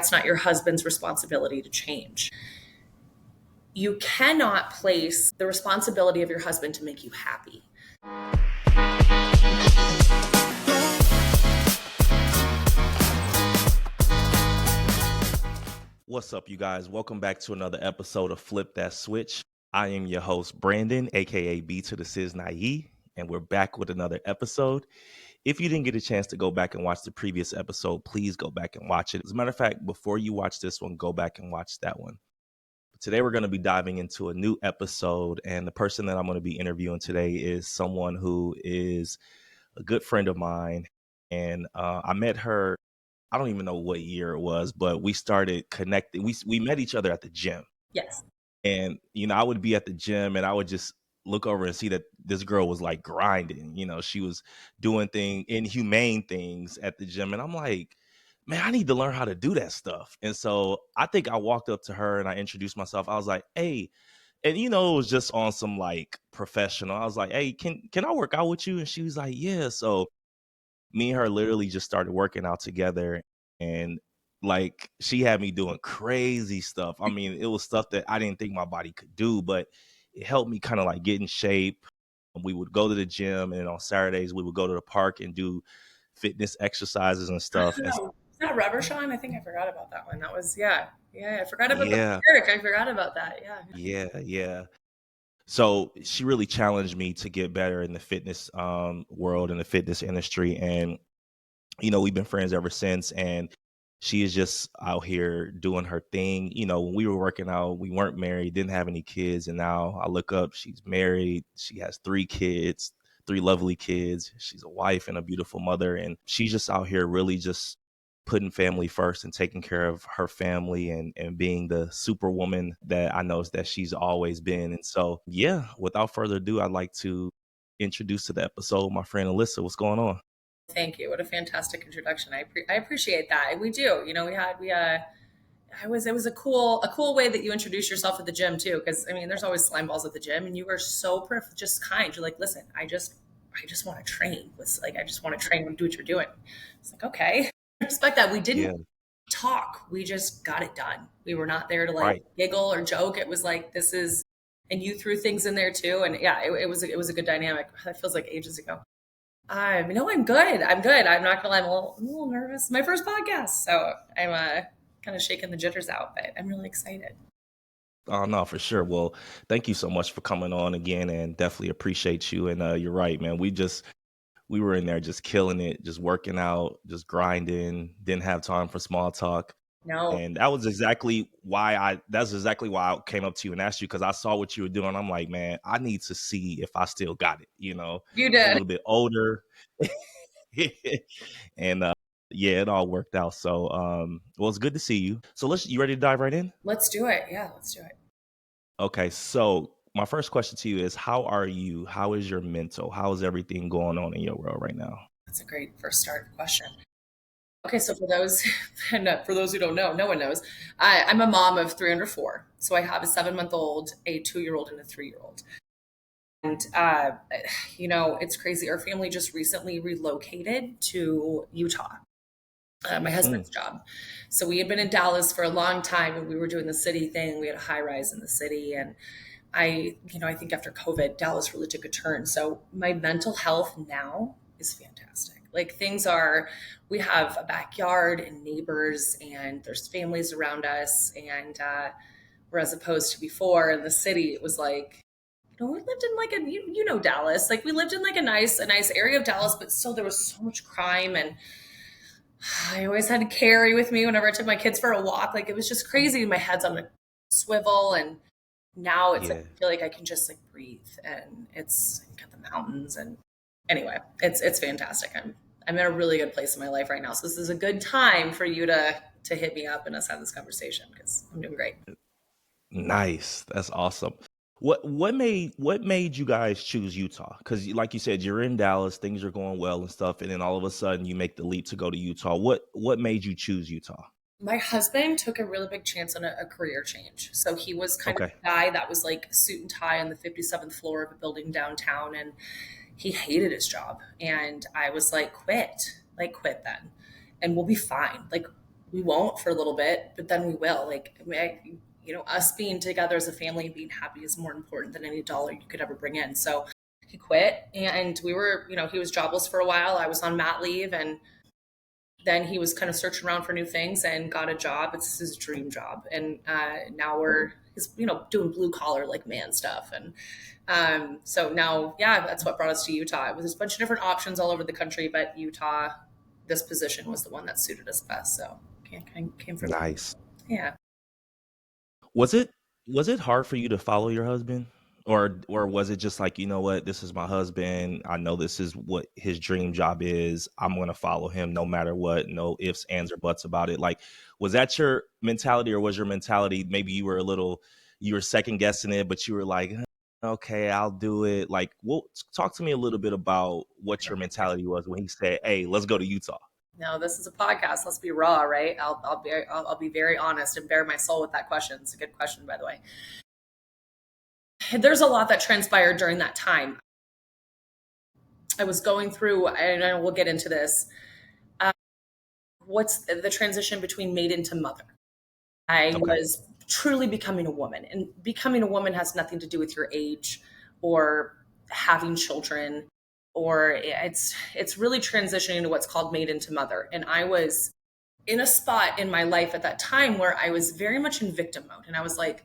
it's not your husband's responsibility to change. You cannot place the responsibility of your husband to make you happy. What's up, you guys? Welcome back to another episode of Flip That Switch. I am your host, Brandon, aka B to the Sis Naive, and we're back with another episode. If you didn't get a chance to go back and watch the previous episode, please go back and watch it. As a matter of fact, before you watch this one, go back and watch that one. But today, we're going to be diving into a new episode, and the person that I'm going to be interviewing today is someone who is a good friend of mine, and I met her. I don't even know what year it was, but we started connecting. We met each other at the gym. Yes. And, I would be at the gym and I would just look over and see that this girl was like grinding. She was doing inhumane things at the gym. And I'm like, man, I need to learn how to do that stuff. And so I think I walked up to her and I introduced myself. I was like, hey, and it was just on some like professional. I was like, hey, can I work out with you? And she was like, yeah. So me and her literally just started working out together, and like she had me doing crazy stuff. I mean, it was stuff that I didn't think my body could do, but it helped me kind of like get in shape. We would go to the gym, and on Saturdays we would go to the park and do fitness exercises and stuff. And Oh, is that Rubber Sean? I think I forgot about that one. That was, yeah. I forgot about the yeah, Eric. I forgot about that. yeah. So she really challenged me to get better in the fitness world and the fitness industry. And we've been friends ever since, and she is just out here doing her thing. When we were working out, we weren't married, didn't have any kids, and now I look up, she's married, she has 3 kids, 3 lovely kids. She's a wife and a beautiful mother, and she's just out here really just putting family first and taking care of her family and being the superwoman that I know that she's always been. And so, yeah, without further ado, I'd like to introduce to the episode my friend Alyssa. What's going on? Thank you. What a fantastic introduction. I appreciate that. We do. It was a cool way that you introduce yourself at the gym too. Cause I mean, there's always slime balls at the gym, and you were so just kind. You're like, listen, I just want to train. I just want to train and do what you're doing. It's like, okay. I respect that. We didn't talk. We just got it done. We were not there to Right. giggle or joke. It was like, and you threw things in there too. And yeah, it was a good dynamic. That feels like ages ago. No, I'm good. I'm good. I'm not gonna lie. I'm a little nervous. My first podcast, so I'm kind of shaking the jitters out, but I'm really excited. Oh, no, for sure. Well, thank you so much for coming on again, and definitely appreciate you. And you're right, man. We were in there just killing it, just working out, just grinding, didn't have time for small talk. No, And that's exactly why I came up to you and asked you, because I saw what you were doing. I'm like, man, I need to see if I still got it. you I'm a did. little bit older. And yeah, it all worked out. So well, it's good to see you. So you ready to dive right in? Let's do it. Yeah, let's do it. Okay, so my first question to you is, how are you? How is your mental? How is everything going on in your world right now? That's a great first start question. Okay, so for those who don't know, no one knows. I'm a mom of 3 under 4. So I have a 7-month-old, a 2-year-old, and a 3-year-old. And it's crazy. Our family just recently relocated to Utah. My husband's job. So we had been in Dallas for a long time, and we were doing the city thing. We had a high rise in the city, and I think after COVID, Dallas really took a turn. So my mental health now is fantastic. We have a backyard and neighbors, and there's families around us. And whereas opposed to before in the city, it was like, we lived in Dallas. Like we lived in like a nice area of Dallas, but still there was so much crime, and I always had to carry with me whenever I took my kids for a walk. Like it was just crazy. My head's on a swivel, and now it's Yeah. I feel like I can just breathe, and it's got the mountains, and anyway, it's fantastic. I'm in a really good place in my life right now. So this is a good time for you to hit me up and us have this conversation, because I'm doing great. Nice. That's awesome. What made you guys choose Utah? Because like you said, you're in Dallas, things are going well and stuff, and then all of a sudden you make the leap to go to Utah. What made you choose Utah? My husband took a really big chance on a career change. So he was kind of Okay. the guy that was like suit and tie on the 57th floor of a building downtown, and he hated his job. And I was like, quit then, and we'll be fine. Like, we won't for a little bit, but then we will. Like, I mean, us being together as a family and being happy is more important than any dollar you could ever bring in. So he quit, and we were, he was jobless for a while. I was on mat leave, and then he was kind of searching around for new things and got a job. It's his dream job. And now he's, doing blue collar, like man stuff. And so now, yeah, that's what brought us to Utah. It was a bunch of different options all over the country, but Utah, this position was the one that suited us best. So came from there. Nice. Yeah. Was it hard for you to follow your husband? Or was it just like, you know what, this is my husband. I know this is what his dream job is. I'm gonna follow him no matter what, no ifs, ands, or buts about it. Like, was that your mentality, or was your mentality maybe you were second guessing it, but you were like, okay, I'll do it. Like, well, talk to me a little bit about what your mentality was when he said, hey, let's go to Utah. No, this is a podcast. Let's be raw, right? I'll be very honest and bare my soul with that question. It's a good question, by the way. There's a lot that transpired during that time. I was going through, and we'll get into this. What's the transition between maiden to mother? I Okay. was truly becoming a woman, and becoming a woman has nothing to do with your age or having children, or it's really transitioning to what's called maiden to mother. And I was in a spot in my life at that time where I was very much in victim mode, and I was like,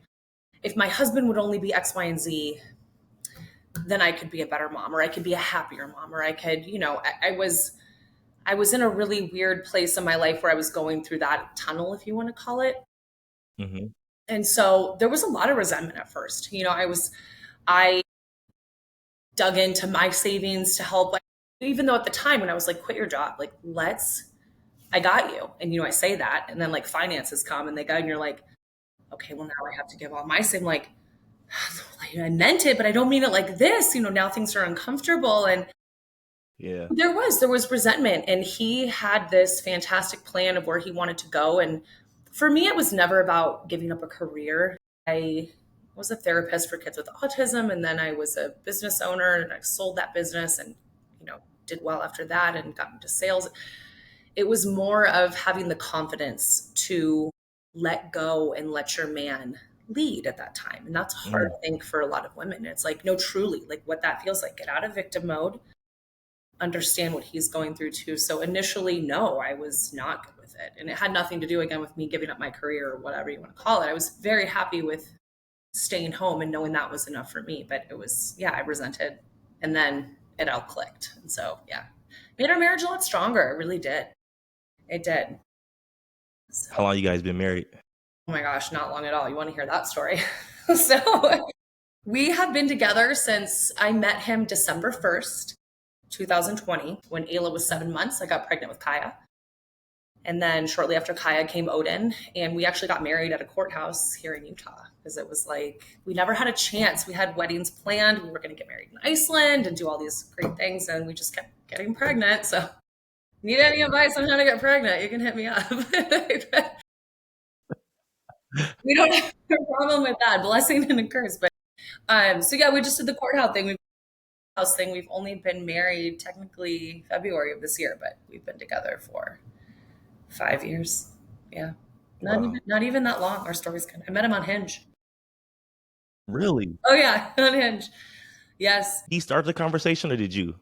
if my husband would only be X, Y, and Z, then I could be a better mom, or I could be a happier mom, or I could, I was in a really weird place in my life where I was going through that tunnel, if you want to call it. Mm-hmm. And so there was a lot of resentment at first. I dug into my savings to help, like, even though at the time when I was like, quit your job, like, I got you. And, I say that, and then like finances come and they go, and you're like, okay, well, now I have to give all my savings. Like, I meant it, but I don't mean it like this. Now things are uncomfortable. And Yeah. there was resentment, and he had this fantastic plan of where he wanted to go. And for me, it was never about giving up a career. I was a therapist for kids with autism, and then I was a business owner, and I sold that business and, did well after that and got into sales. It was more of having the confidence to let go and let your man lead at that time. And that's a hard thing for a lot of women. It's like, no, truly, like what that feels like. Get out of victim mode, understand what he's going through too. So initially, no, I was not good with it. And it had nothing to do, again, with me giving up my career or whatever you want to call it. I was very happy with staying home and knowing that was enough for me. But it was, yeah, I resented. And then it all clicked. And so, yeah, made our marriage a lot stronger. It really did. It did. So, How long you guys been married? oh my gosh, not long at all. You want to hear that story? So we have been together since I met him December 1st, 2020. When Ayla was 7 months, I got pregnant with Kaya. And then shortly after Kaya came Odin, and we actually got married at a courthouse here in Utah, because it was like, we never had a chance. We had weddings planned. We were going to get married in Iceland and do all these great things, and we just kept getting pregnant. So need any advice on how to get pregnant, you can hit me up. We don't have a problem with that. Blessing and a curse. But so yeah, we just did the courthouse thing. We've only been married technically February of this year, but we've been together for 5 years. Yeah. Wow. Not even that long. Our story's I met him on Hinge. Really? Oh yeah, on Hinge. Yes. He started the conversation, or did you?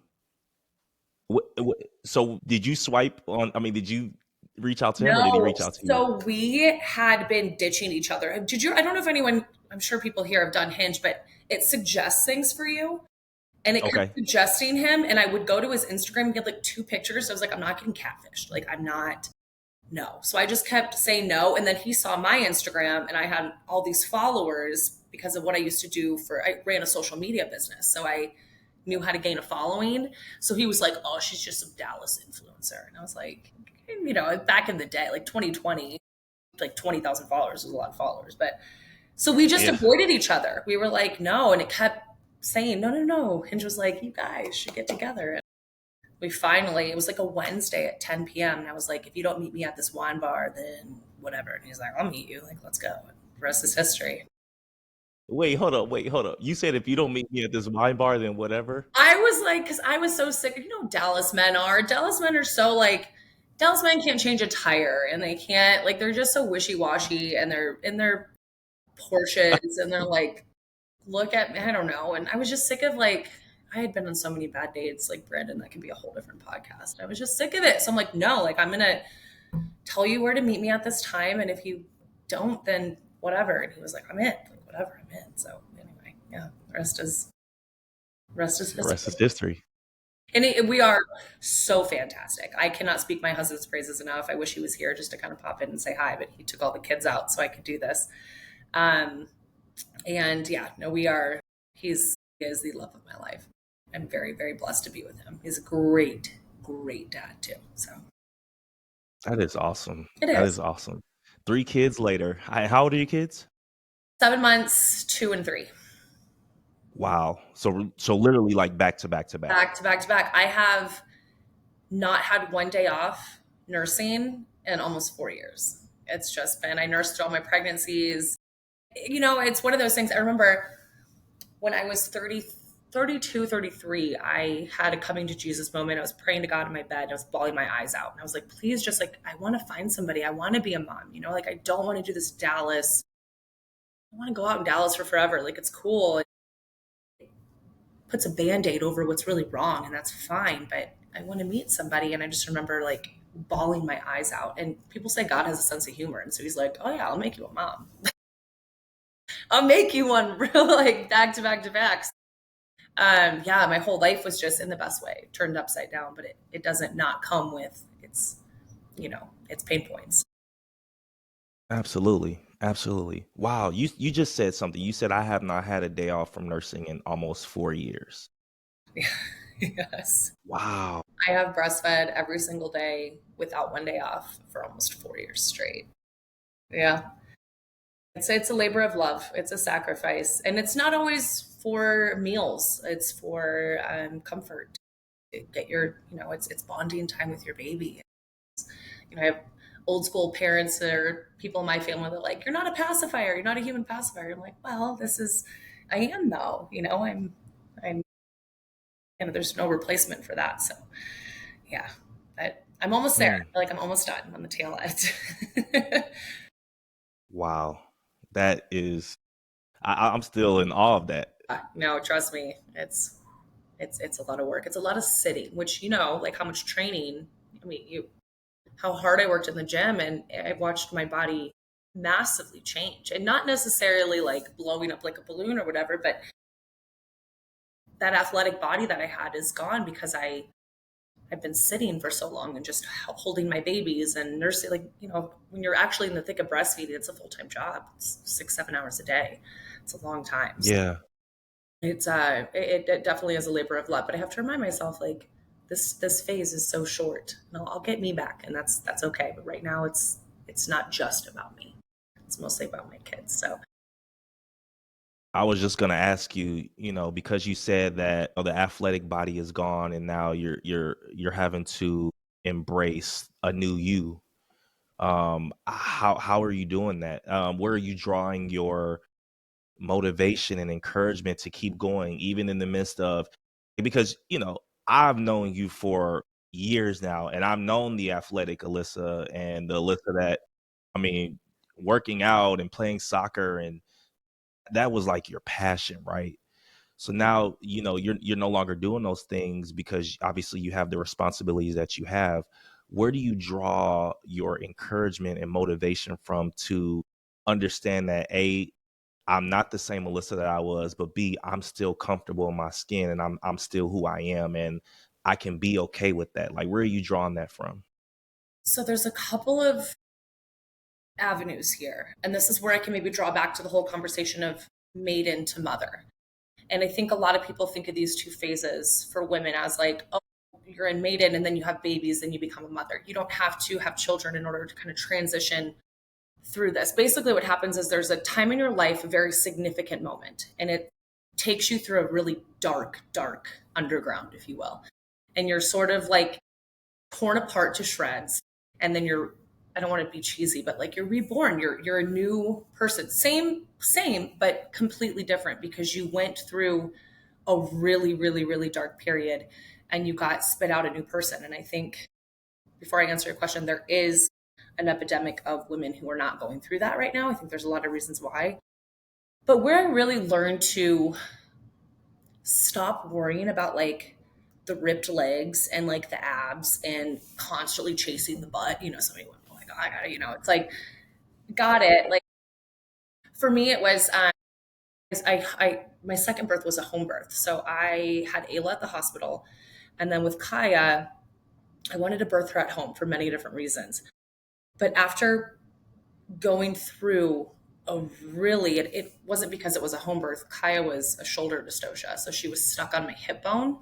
So did you swipe on? I mean, did you reach out to him, or did he No. reach out to you? So we had been ditching each other. Did you? I don't know if anyone, I'm sure people here have done Hinge, but it suggests things for you. And it kept suggesting him. And I would go to his Instagram and get like 2 pictures. So I was like, I'm not getting catfished. Like, I'm not, no. So I just kept saying no. And then he saw my Instagram, and I had all these followers because of what I used to do I ran a social media business. So I knew how to gain a following. So he was like, oh, she's just some Dallas influencer. And I was like, back in the day, like 2020, like 20,000 followers was a lot of followers. But so we just avoided each other. We were like, no. And it kept saying, no. Hinge was like, you guys should get together. And we finally, it was like a Wednesday at 10 p.m. And I was like, if you don't meet me at this wine bar, then whatever. And he's like, I'll meet you. Like, let's go. And the rest is history. Wait, hold up. You said if you don't meet me at this wine bar, then whatever? I was like, because I was so sick. Dallas men are so like, Dallas men can't change a tire and they can't, like, they're just so wishy-washy and they're in their Porsches and they're like, look at me, I don't know. And I was just sick of like, I had been on so many bad dates, like Brandon, that could be a whole different podcast. I was just sick of it. So I'm like, no, like I'm gonna tell you where to meet me at this time. And if you don't, then whatever. And he was like, I'm in. Like, whatever, I'm in. So anyway, yeah, the rest is The rest is history. history. And we are so fantastic. I cannot speak my husband's praises enough. I wish he was here just to kind of pop in and say hi, but he took all the kids out so I could do this. Um, and yeah, no, he is the love of my life. I'm very, very blessed to be with him. He's a great, great dad too. So That is awesome. it That is is awesome. 3 kids later. How old are your kids? 7 months, 2 and 3, Wow. So literally like back to back to back. back to back to back. I have not had one day off nursing in almost 4 years. It's just been, I nursed through all my pregnancies. It's one of those things. I remember when I was 30, 32, 33, I had a coming to Jesus moment. I was praying to God in my bed. I was bawling my eyes out. And I was like, please, just like, I want to find somebody. I want to be a mom. Like I don't want to do this Dallas. I want to go out in Dallas for forever. Like it's cool. It puts a band-aid over what's really wrong, and that's fine. But I want to meet somebody. And I just remember like bawling my eyes out. And people say God has a sense of humor. And so he's like, oh yeah, I'll make you a mom. I'll make you one real like back to back to back. Yeah, my whole life was just in the best way, turned upside down, but it doesn't not come with its pain points. Absolutely. Absolutely. Wow. You just said something. You said I have not had a day off from nursing in almost 4 years. Yes. Wow. I have breastfed every single day without one day off for almost 4 years straight. Yeah. It's a labor of love. It's a sacrifice. And it's not always for meals. It's for comfort. Get it's bonding time with your baby. I have old school parents or people in my family that are like, you're not a pacifier, you're not a human pacifier. I'm like, well, I am though. I'm, there's no replacement for that. So yeah, I'm almost there. I Mm, feel like I'm almost done on the tail end. wow. That is I'm still in awe of that. No, trust me, it's a lot of work. It's a lot of sitting, which like how much training. I mean, how hard I worked in the gym, and I watched my body massively change, and not necessarily like blowing up like a balloon or whatever, but that athletic body that I had is gone because I've been sitting for so long and just holding my babies and nursing. Like, when you're actually in the thick of breastfeeding, it's a full-time job. It's 6, 7 hours a day. It's a long time. So Yeah. it definitely is a labor of love, but I have to remind myself like this phase is so short. And I'll get me back, and that's okay. But right now it's not just about me. It's mostly about my kids. So I was just gonna ask you, because you said that the athletic body is gone and now you're having to embrace a new you. How are you doing that? Where are you drawing your motivation and encouragement to keep going, even in the midst of because I've known you for years now, and I've known the athletic Alyssa and the Alyssa that I mean, working out and playing soccer and that was like your passion, right? So now, you're no longer doing those things because obviously you have the responsibilities that you have. Where do you draw your encouragement and motivation from to understand that I'm not the same Alyssa that I was, but B, I'm still comfortable in my skin and I'm still who I am and I can be okay with that. Like where are you drawing that from? there's a couple of avenues here, and this is where I can maybe draw back to the whole conversation of maiden to mother. And I think a lot of people think of these two phases for women as like, oh, you're in maiden and then you have babies, then you become a mother. You don't have to have children in order to kind of transition through this. Basically, what happens is there's a time in your life, a very significant moment, and it takes you through a really dark, dark underground, if you will. And you're sort of like torn apart to shreds. And then I don't want to be cheesy, but like you're reborn. You're a new person. Same, but completely different because you went through a really, really, really dark period and you got spit out a new person. And I think before I answer your question, there is an epidemic of women who are not going through that right now. I think there's a lot of reasons why. But where I really learned to stop worrying about like the ripped legs and like the abs and constantly chasing the butt, somebody went, oh my God, I gotta, it's like, got it. Like for me, it was, my second birth was a home birth. So I had Ayla at the hospital. And then with Kaya, I wanted to birth her at home for many different reasons. But after going through it wasn't because it was a home birth. Kaya was a shoulder dystocia. So she was stuck on my hip bone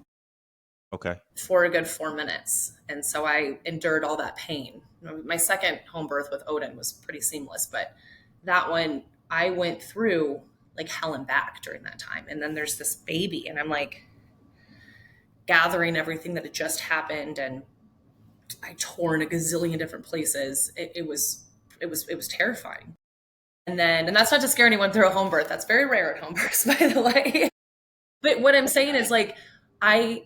Okay. for a good 4 minutes. And so I endured all that pain. My second home birth with Odin was pretty seamless, but that one I went through like hell and back during that time. And then there's this baby, and I'm like gathering everything that had just happened, and I tore in a gazillion different places. It was terrifying. And that's not to scare anyone through a home birth. That's very rare at home births, by the way. But what I'm saying is like I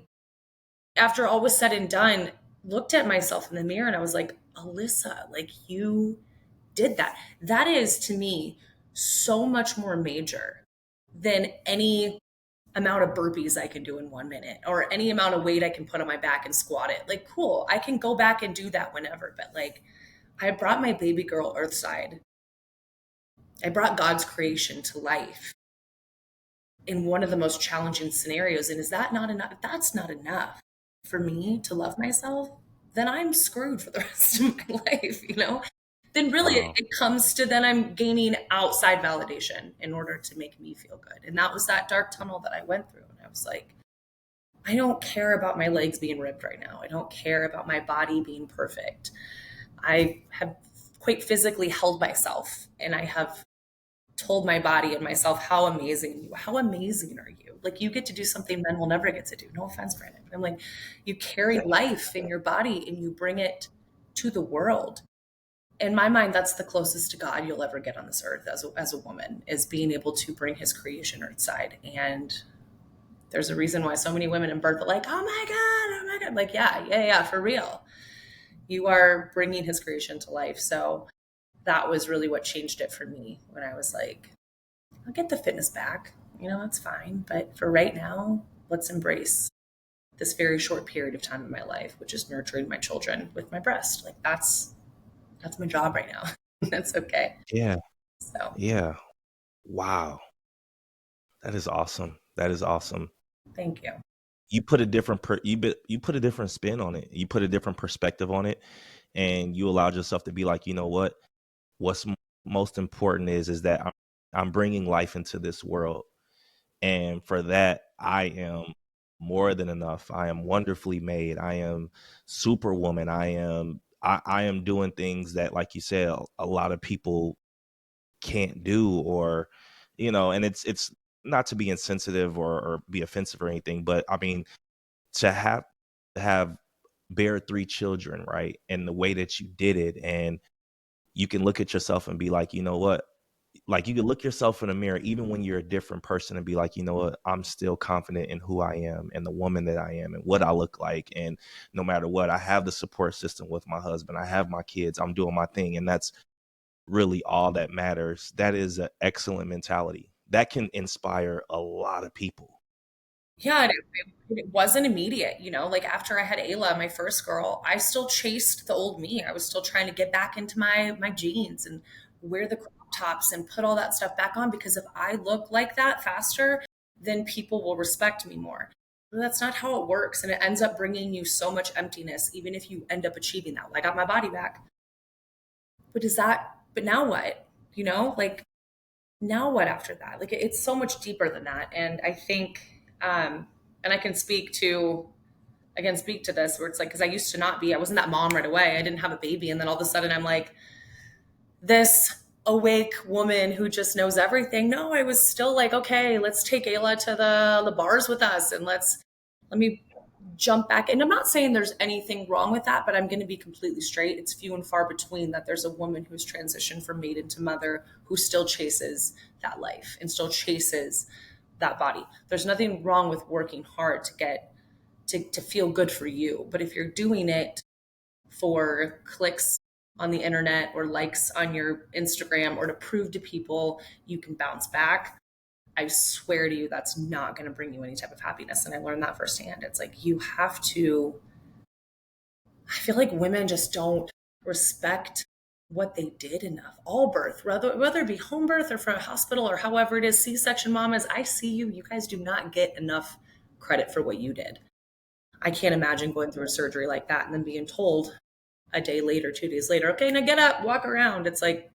after all was said and done, looked at myself in the mirror and I was like, Alyssa, like you did that. That is to me so much more major than any amount of burpees I can do in 1 minute or any amount of weight I can put on my back and squat it. Like, cool, I can go back and do that whenever. But like, I brought my baby girl Earthside. I brought God's creation to life in one of the most challenging scenarios. And is that not enough? If that's not enough for me to love myself, then I'm screwed for the rest of my life, Then really Wow. it comes to then I'm gaining outside validation in order to make me feel good. And that was that dark tunnel that I went through. And I was like, I don't care about my legs being ripped right now. I don't care about my body being perfect. I have quite physically held myself and I have told my body and myself how amazing are you? Like you get to do something men will never get to do. No offense, Brandon. But I'm like, you carry life in your body and you bring it to the world. In my mind, that's the closest to God you'll ever get on this earth as a woman, is being able to bring his creation earthside. And there's a reason why so many women in birth are like, oh my God. I'm like, yeah, for real. You are bringing his creation to life. So that was really what changed it for me when I was like, I'll get the fitness back. That's fine. But for right now, let's embrace this very short period of time in my life, which is nurturing my children with my breast. Like that's my job right now. That's okay. Yeah. So Yeah. Wow. That is awesome. That is awesome. thank you. You put a different you put a different spin on it. You put a different perspective on it, and you allowed yourself to be like, you know what? What's most important is that I'm bringing life into this world, and for that I am more than enough. I am wonderfully made. I am superwoman. I am doing things that, like you said, a lot of people can't do, or and it's not to be insensitive or be offensive or anything, but I mean, to have bear 3 children, right, and the way that you did it, and you can look at yourself and be like, you know what, like you can look yourself in the mirror even when you're a different person and be like, you know what, I'm still confident in who I am and the woman that I am and what I look like, and no matter what, I have the support system with my husband, I have my kids, I'm doing my thing, and that's really all that matters. That is an excellent mentality that can inspire a lot of people. Yeah, it wasn't immediate, like after I had Ayla, my first girl, I still chased the old me. I was still trying to get back into my jeans and wear the crop tops and put all that stuff back on, because if I look like that faster, then people will respect me more. But that's not how it works. And it ends up bringing you so much emptiness, even if you end up achieving that. Like, I got my body back. But now what? Like, now what after that? Like, it's so much deeper than that. And I think, and I can speak to this, where it's like, because I wasn't that mom right away. I didn't have a baby. And then all of a sudden I'm like this awake woman who just knows everything. No, I was still like, okay, let's take Ayla to the bars with us and let me jump back. And I'm not saying there's anything wrong with that, but I'm going to be completely straight. It's few and far between that there's a woman who's transitioned from maiden to mother who still chases that life and still chases that body. There's nothing wrong with working hard to feel good for you. But if you're doing it for clicks on the internet or likes on your Instagram or to prove to people you can bounce back. I swear to you, that's not going to bring you any type of happiness. And I learned that firsthand. It's like you have to, I feel like women just don't respect what they did enough. All birth, whether it be home birth or from a hospital or however it is, C-section mamas, I see you. You guys do not get enough credit for what you did. I can't imagine going through a surgery like that and then being told a day later, 2 days later, okay, now get up, walk around. It's like,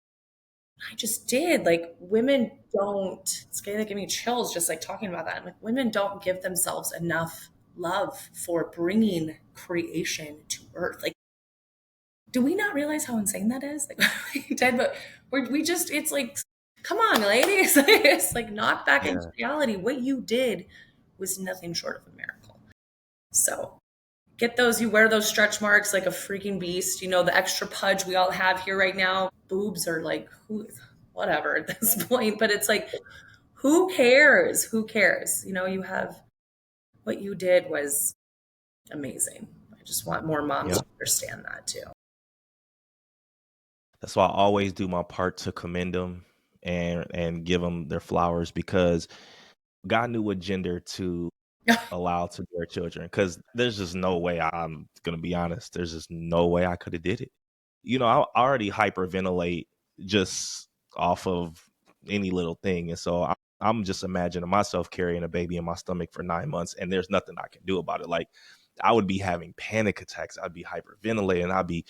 I just did. Like, women don't, it's gonna give me chills just like talking about that. Like, women don't give themselves enough love for bringing creation to earth. Like, do we not realize how insane that is? Like, we did, but we just, it's like, come on, ladies. It's like, knock back into Yeah. reality. What you did was nothing short of a miracle. So get those, you wear those stretch marks like a freaking beast. You know, the extra pudge we all have here right now. Boobs are like, who, whatever at this point. But it's like, who cares? Who cares? You know, you have, what you did was amazing. I just want more moms Yeah. to understand that too. That's why I always do my part to commend them and give them their flowers, because God knew what gender to allow to their children. Because there's just no way, I'm gonna be honest, there's just no way I could have did it. You know, I already hyperventilate just off of any little thing, and so I'm just imagining myself carrying a baby in my stomach for 9 months, and there's nothing I can do about it. Like, I would be having panic attacks, I'd be hyperventilating, I'd be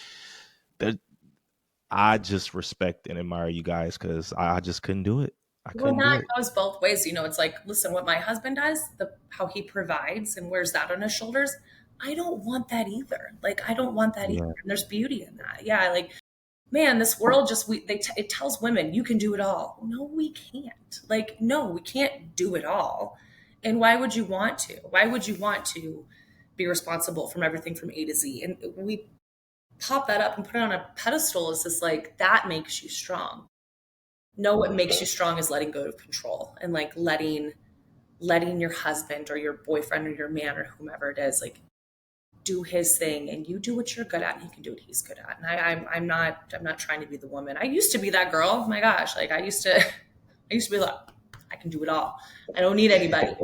there. I just respect and admire you guys, because I just couldn't do it. I Well, couldn't do that it. goes both ways. You know, it's like, listen, what my husband does, how he provides and wears that on his shoulders, I don't want that either. Like, I don't want that either. Yeah. And there's beauty in that. Yeah, like, man, this world just it tells women you can do it all. No, we can't. Like, no, we can't do it all. And why would you want to? Why would you want to be responsible from everything from A to Z? And we pop that up and put it on a pedestal as this like that makes you strong. No, what makes you strong is letting go of control and like letting your husband or your boyfriend or your man or whomever it is like do his thing, and you do what you're good at and he can do what he's good at. And I'm not trying to be the woman. I used to be that girl. Oh my gosh. Like, I used to be like, I can do it all. I don't need anybody.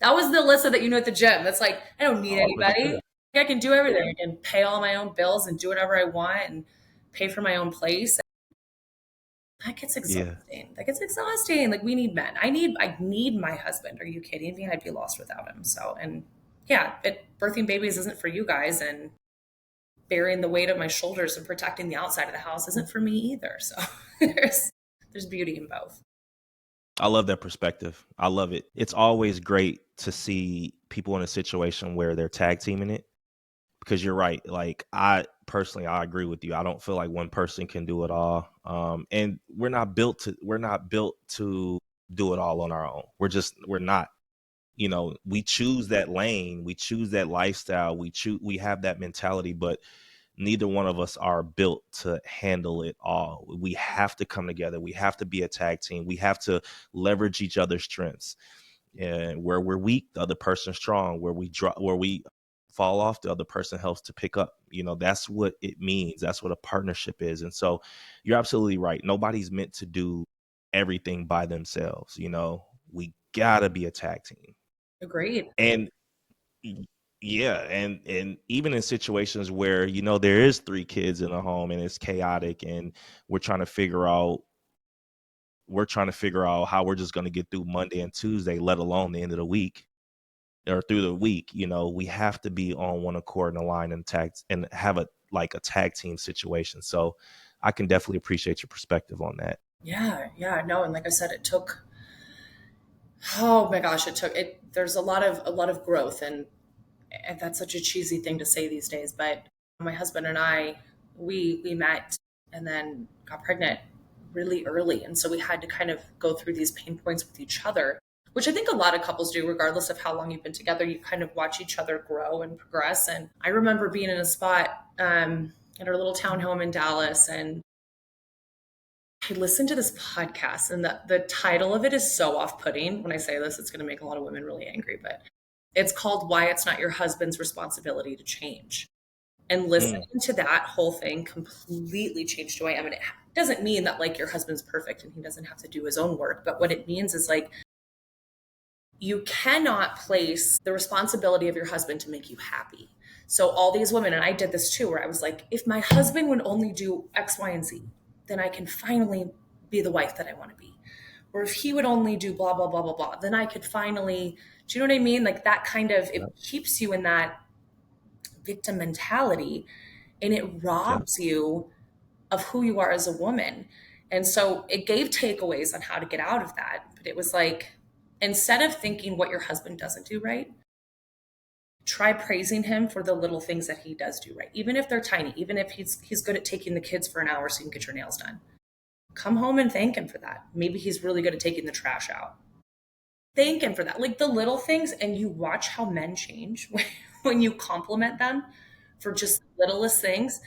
That was the Alyssa that you knew at the gym. That's like, I don't need Oh, for anybody. sure. I can do everything. I can pay all my own bills and do whatever I want and pay for my own place. That gets Yeah. exhausting. That gets exhausting. Like, we need men. I need my husband. Are you kidding me? I'd be lost without him. So, and yeah, birthing babies isn't for you guys, and bearing the weight of my shoulders and protecting the outside of the house isn't for me either. So there's beauty in both. I love that perspective. I love it. It's always great to see people in a situation where they're tag teaming it, because you're right. Like, I personally, I agree with you. I don't feel like one person can do it all. And we're not built to do it all on our own. We're not. You know, we choose that lane, we choose that lifestyle, we have that mentality, but neither one of us are built to handle it all. We have to come together. We have to be a tag team. We have to leverage each other's strengths. And where we're weak, the other person's strong. Where we fall off, the other person helps to pick up. You know, that's what it means. That's what a partnership is. And so you're absolutely right. Nobody's meant to do everything by themselves. You know, we gotta be a tag team. Agreed. And yeah, and even in situations where, you know, there is 3 kids in a home and it's chaotic, and we're trying to figure out how we're just going to get through Monday and Tuesday, let alone the end of the week or through the week. You know, we have to be on one accord and align and have a tag team situation. So I can definitely appreciate your perspective on that. Yeah, no, and like I said, it took, oh my gosh, it took it. There's a lot of growth, and that's such a cheesy thing to say these days. But my husband and I, we met and then got pregnant really early, and so we had to kind of go through these pain points with each other, which I think a lot of couples do, regardless of how long you've been together. You kind of watch each other grow and progress. And I remember being in a spot at our little townhome in Dallas, and I listened to this podcast, and the title of it is so off-putting. When I say this, it's going to make a lot of women really angry, but it's called Why It's Not Your Husband's Responsibility to Change. And Mm. listening to that whole thing completely changed who I am. And it doesn't mean that like your husband's perfect and he doesn't have to do his own work. But what it means is like you cannot place the responsibility of your husband to make you happy. So all these women, and I did this too, where I was like, if my husband would only do X, Y, and Z, then I can finally be the wife that I want to be. Or if he would only do blah, blah, blah, blah, blah, then I could finally, do you know what I mean? Like that kind of, it Yep. keeps you in that victim mentality and it Yep. robs you of who you are as a woman. And so it gave takeaways on how to get out of that. But it was like, instead of thinking what your husband doesn't do right, try praising him for the little things that he does do right. Even if they're tiny, even if he's good at taking the kids for an hour so you can get your nails done. Come home and thank him for that. Maybe he's really good at taking the trash out. Thank him for that. Like the little things, and you watch how men change when you compliment them for just the littlest things.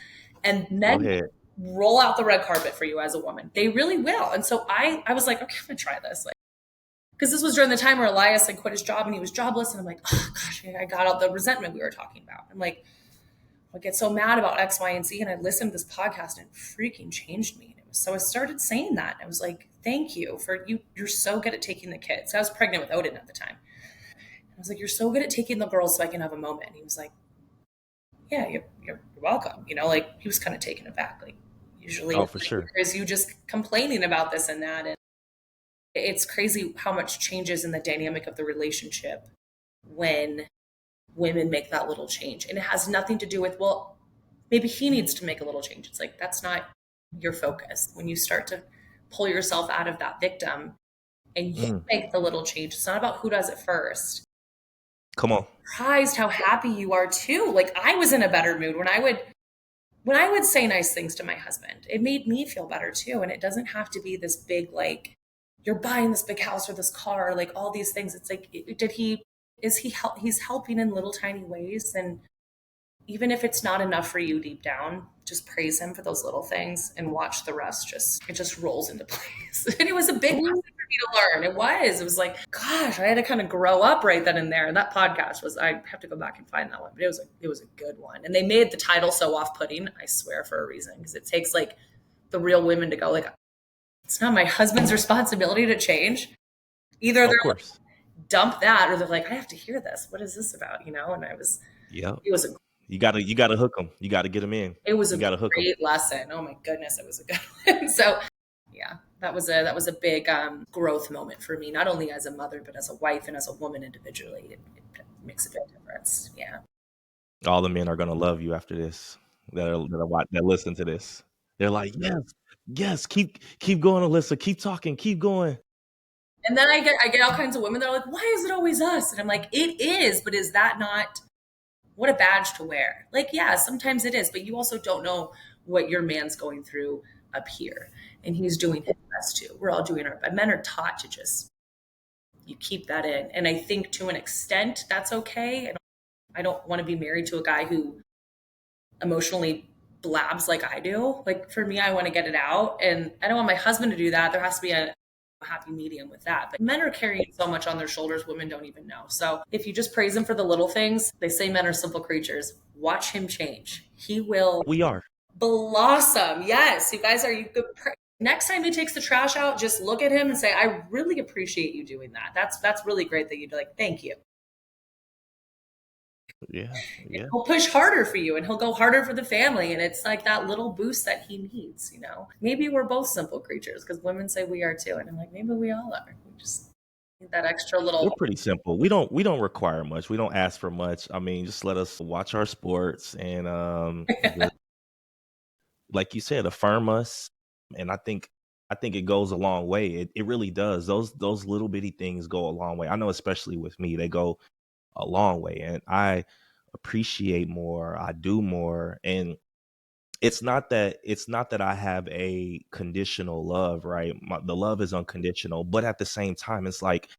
And Go men ahead. roll out the red carpet for you as a woman. They really will. And so I was like, okay, I'm gonna try this. Like, because this was during the time where Elias like quit his job and he was jobless. And I'm like, oh gosh, I got all the resentment we were talking about. I'm like, I get so mad about X, Y, and Z. And I listened to this podcast and it freaking changed me. And it was, so I started saying that. I was like, thank you for you. You're so good at taking the kids. I was pregnant with Odin at the time. I was like, you're so good at taking the girls so I can have a moment. And he was like, yeah, you're welcome. You know, like he was kind of taken aback. Like usually Oh, it's for like, sure. there's you just complaining about this and that. And it's crazy how much changes in the dynamic of the relationship when women make that little change. And it has nothing to do with, well, maybe he needs to make a little change. It's like, that's not your focus. When you start to pull yourself out of that victim and you Mm. make the little change, it's not about who does it first. Come on. Surprised how happy you are too. Like I was in a better mood when I would say nice things to my husband. It made me feel better too. And it doesn't have to be this big, like, you're buying this big house or this car, like all these things. It's like, did he, is he help? He's helping in little tiny ways. And even if it's not enough for you deep down, just praise him for those little things and watch the rest. It just rolls into place. And it was a big lesson Ooh. for me to learn. It was like, gosh, I had to kind of grow up right then and there. And that podcast was, I have to go back and find that one, but it was a good one. And they made the title so off putting, I swear, for a reason. Cause it takes like the real women to go like, it's not my husband's responsibility to change. Either Of they're like, course. dump that or they're like, I have to hear this. What is this about? You know? And Yep. it was a You gotta hook them. You gotta get them in. it was a You gotta hook them. great lesson. Oh my goodness, it was a good one. So yeah, that was a big growth moment for me, not only as a mother, but as a wife and as a woman individually. It makes a big difference. Yeah. All the men are gonna love you after this. That listen to this. They're like, yes, yes, keep going, Alyssa. Keep talking. Keep going. And then I get all kinds of women that are like, why is it always us? And I'm like, it is, but is that not what a badge to wear? Like, yeah, sometimes it is, but you also don't know what your man's going through up here. And he's doing his best too. We're all doing our best. Men are taught to just you keep that in. And I think to an extent that's okay. I don't want to be married to a guy who emotionally blabs like I do. Like for me, I want to get it out. And I don't want my husband to do that. There has to be a happy medium with that. But men are carrying so much on their shoulders, women don't even know. So if you just praise him for the little things, they say men are simple creatures. Watch him change. He will We are. blossom. Yes, you guys are you good. Next time he takes the trash out, just look at him and say, "I really appreciate you doing that. That's really great that you do. Like, thank you." Yeah. Yeah. He'll push harder for you and he'll go harder for the family. And it's like that little boost that he needs, you know? Maybe we're both simple creatures because women say we are too. And I'm like, maybe we all are. We just need that extra We're little. pretty simple. We don't require much. We don't ask for much. I mean, just let us watch our sports and just, like you said, affirm us. And I think it goes a long way. It really does. Those little bitty things go a long way. I know, especially with me, they go a long way. And I appreciate more. I do more. And it's not that I have a conditional love, right? The love is unconditional, but at the same time, it's like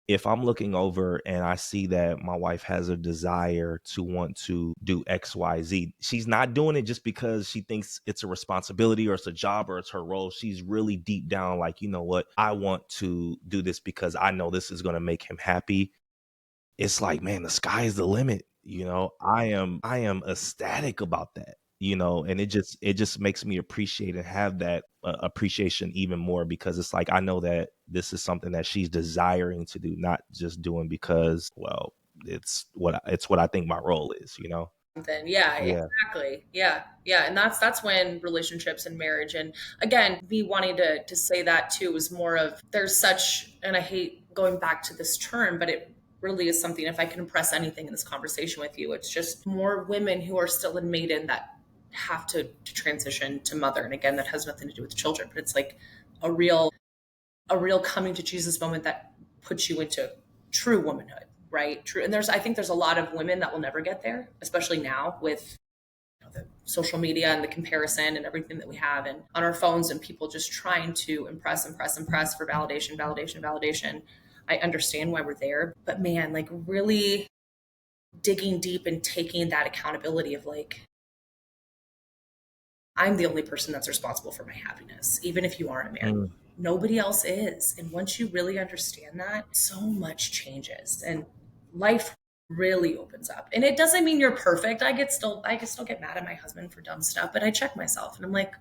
if I'm looking over and I see that my wife has a desire to want to do XYZ, she's not doing it just because she thinks it's a responsibility or it's a job or it's her role. She's really deep down like, you know what? I want to do this because I know this is going to make him happy. It's like, man, the sky is the limit. I am ecstatic about that, and it just makes me appreciate and have that appreciation even more, because it's like I know that this is something that she's desiring to do, not just doing because, well, it's what I think my role is. Something. Yeah, Yeah. exactly. Yeah. Yeah. And that's when relationships and marriage, and again, me wanting to say that too was more of there's such, and I hate going back to this term, but it really is something, if I can impress anything in this conversation with you, it's just more women who are still in maiden that have to transition to mother. And again, that has nothing to do with the children, but it's like a real a real coming to Jesus moment that puts you into true womanhood, right? True. And I think there's a lot of women that will never get there, especially now with the social media and the comparison and everything that we have and on our phones, and people just trying to impress for validation, validation, validation. I understand why we're there, but man, like really digging deep and taking that accountability of like, I'm the only person that's responsible for my happiness, even if you aren't married. Mm. Nobody else is. And once you really understand that, so much changes and life really opens up. And it doesn't mean you're perfect. I can still get mad at my husband for dumb stuff, but I check myself and I'm like,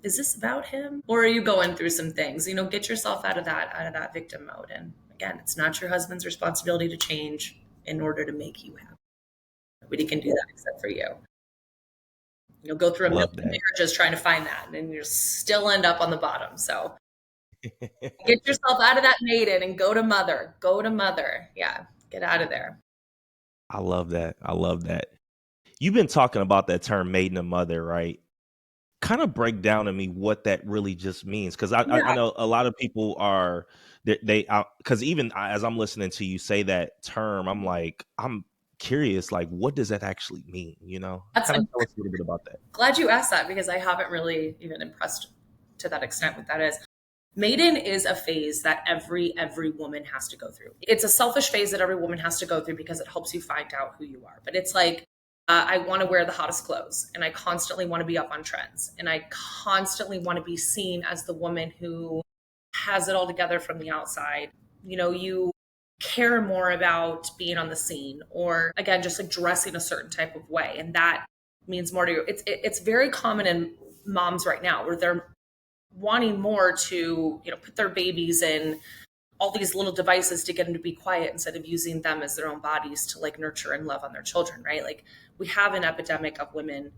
is this about him? Or are you going through some things? Get yourself out of that victim mode. And again, it's not your husband's responsibility to change in order to make you happy. Nobody can do that except for you. You'll go through a million Love that. marriages trying to find that, and you still end up on the bottom. So get yourself out of that maiden and go to mother. Go to mother. Yeah, get out of there. I love that. I love that. You've been talking about that term maiden to mother, right? Kind of break down to me what that really just means, because I Yeah, know a lot of people are they because even as I'm listening to you say that term, I'm curious, like, what does that actually mean? Kind of I'm tell us a little bit about that. glad you asked that because I haven't really even impressed to that extent what that is. Maiden is a phase that every woman has to go through. It's a selfish phase that every woman has to go through because it helps you find out who you are. But it's like I want to wear the hottest clothes, and I constantly want to be up on trends, and I constantly want to be seen as the woman who has it all together from the outside. You care more about being on the scene, or again, just like dressing a certain type of way, and that means more to you. It's very common in moms right now where they're wanting more to put their babies in all these little devices to get them to be quiet instead of using them as their own bodies to like nurture and love on their children, right? Like we have an epidemic of women,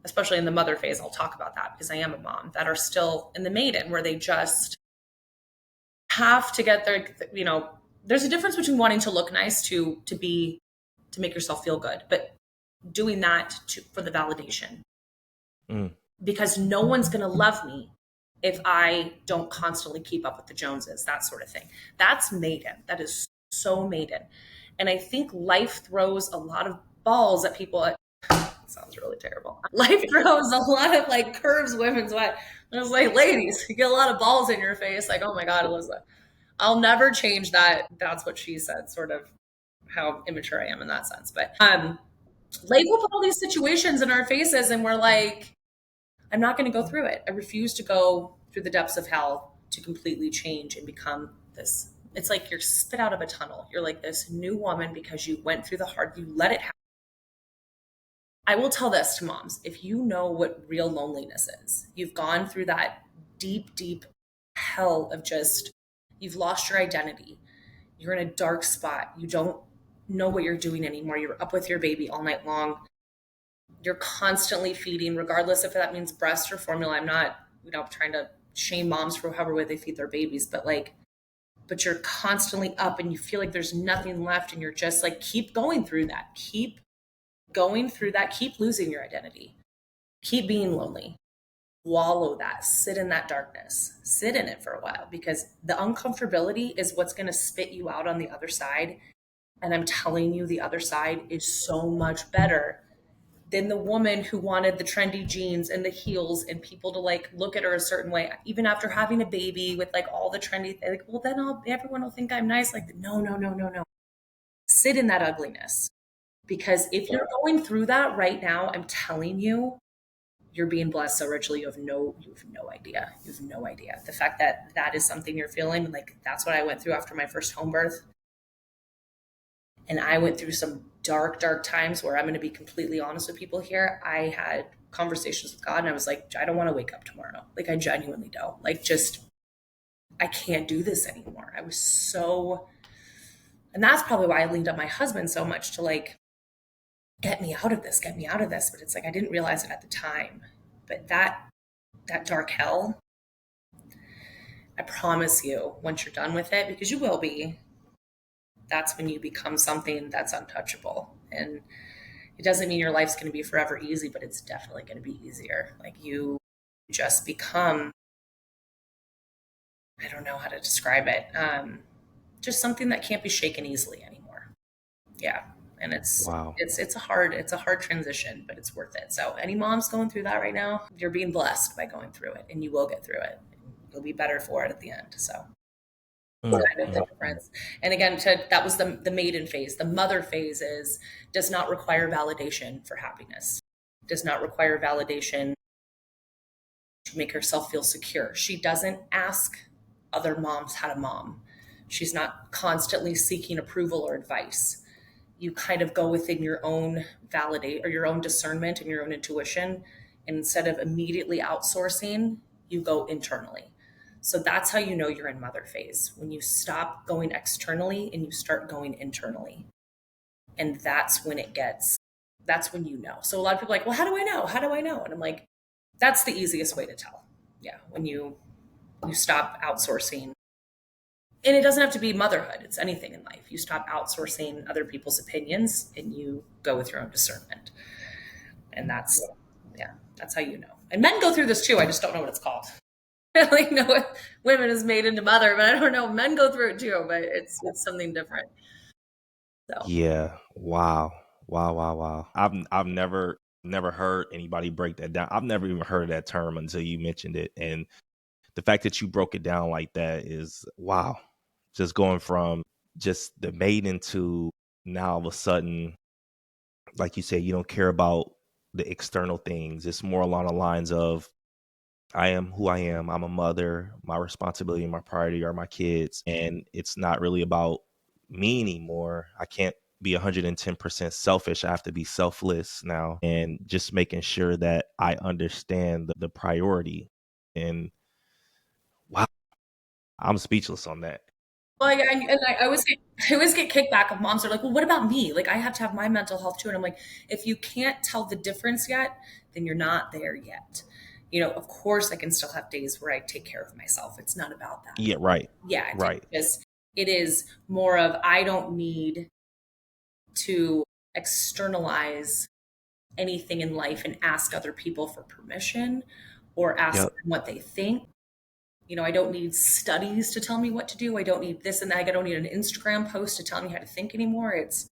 especially in the mother phase, I'll talk about that because I am a mom, that are still in the maiden where they just have to get their there's a difference between wanting to look nice to make yourself feel good, but doing that for the validation, Mm. because no one's going to love me if I don't constantly keep up with the Joneses, that sort of thing. That's maiden. That is so maiden. And I think life throws a lot of balls at people. Sounds really terrible. Life throws a lot of like curves women's way. And I was like, ladies, you get a lot of balls in your face. Like, oh my God, Alyssa. I'll never change that. That's what she said, sort of how immature I am in that sense. But life will put all these situations in our faces and we're like, I'm not going to go through it. I refuse to go through the depths of hell to completely change and become this. It's like you're spit out of a tunnel. You're like this new woman because you went through the hard, you let it happen. I will tell this to moms. If you know what real loneliness is, you've gone through that deep, deep hell of just, you've lost your identity. You're in a dark spot. You don't know what you're doing anymore. You're up with your baby all night long. You're constantly feeding, regardless if that means breast or formula. I'm not, trying to shame moms for however way they feed their babies, but you're constantly up and you feel like there's nothing left. And you're just like, keep going through that. Keep going through that. Keep losing your identity. Keep being lonely. Wallow that. Sit in that darkness. Sit in it for a while because the uncomfortability is what's going to spit you out on the other side. And I'm telling you, the other side is so much better than the woman who wanted the trendy jeans and the heels and people to like look at her a certain way, even after having a baby with like all the trendy, like, well, then everyone will think I'm nice. Like, no, no, no, no, no. Sit in that ugliness. Because if you're going through that right now, I'm telling you, you're being blessed so richly. You have no idea. You have no idea. The fact that that is something you're feeling, like that's what I went through after my first home birth. And I went through some dark, dark times where I'm going to be completely honest with people here. I had conversations with God and I was like, I don't want to wake up tomorrow. Like, I genuinely don't. Like, just, I can't do this anymore. I was so, and that's probably why I leaned on my husband so much to like, get me out of this, get me out of this. But it's like, I didn't realize it at the time. But that dark hell, I promise you, once you're done with it, because you will be, that's when you become something that's untouchable. And it doesn't mean your life's going to be forever easy, but it's definitely going to be easier. Like you just become, I don't know how to describe it, just something that can't be shaken easily anymore. Yeah. And Wow. it's a hard transition, but it's worth it. So any moms going through that right now, you're being blessed by going through it, and you will get through it. You'll be better for it at the end. So Mm, kind of the mm, mm. difference. And again, that was the maiden phase. The mother phase does not require validation for happiness. Does not require validation to make herself feel secure. She doesn't ask other moms how to mom. She's not constantly seeking approval or advice. You kind of go within your own validate or your own discernment and your own intuition. And instead of immediately outsourcing, you go internally. So that's how you know you're in mother phase, when you stop going externally and you start going internally. And that's when you know. So a lot of people are like, well, how do I know? How do I know? And I'm like, that's the easiest way to tell. Yeah. When you stop outsourcing, and it doesn't have to be motherhood, it's anything in life. You stop outsourcing other people's opinions and you go with your own discernment. And that's how you know. And men go through this too. I just don't know what it's called. I like know what women is made into mother, but I don't know. Men go through it too, but it's something different. So Yeah. Wow. Wow. Wow. Wow. I've never heard anybody break that down. I've never even heard of that term until you mentioned it. And the fact that you broke it down like that is wow. Just going from just the maiden to now all of a sudden, like you said, you don't care about the external things. It's more along the lines of I am who I am. I'm a mother. My responsibility and my priority are my kids. And it's not really about me anymore. I can't be 110% selfish. I have to be selfless now and just making sure that I understand the priority. And wow, I'm speechless on that. well, yeah, and I always get kickback of moms are like, well, what about me? Like, I have to have my mental health too. And I'm like, if you can't tell the difference yet, then you're not there yet. Of course, I can still have days where I take care of myself. It's not about that. Yeah, right. Yeah, Right. it is more of I don't need to externalize anything in life and ask other people for permission or ask Yep. them what they think. I don't need studies to tell me what to do. I don't need this and that. I don't need an Instagram post to tell me how to think anymore. It's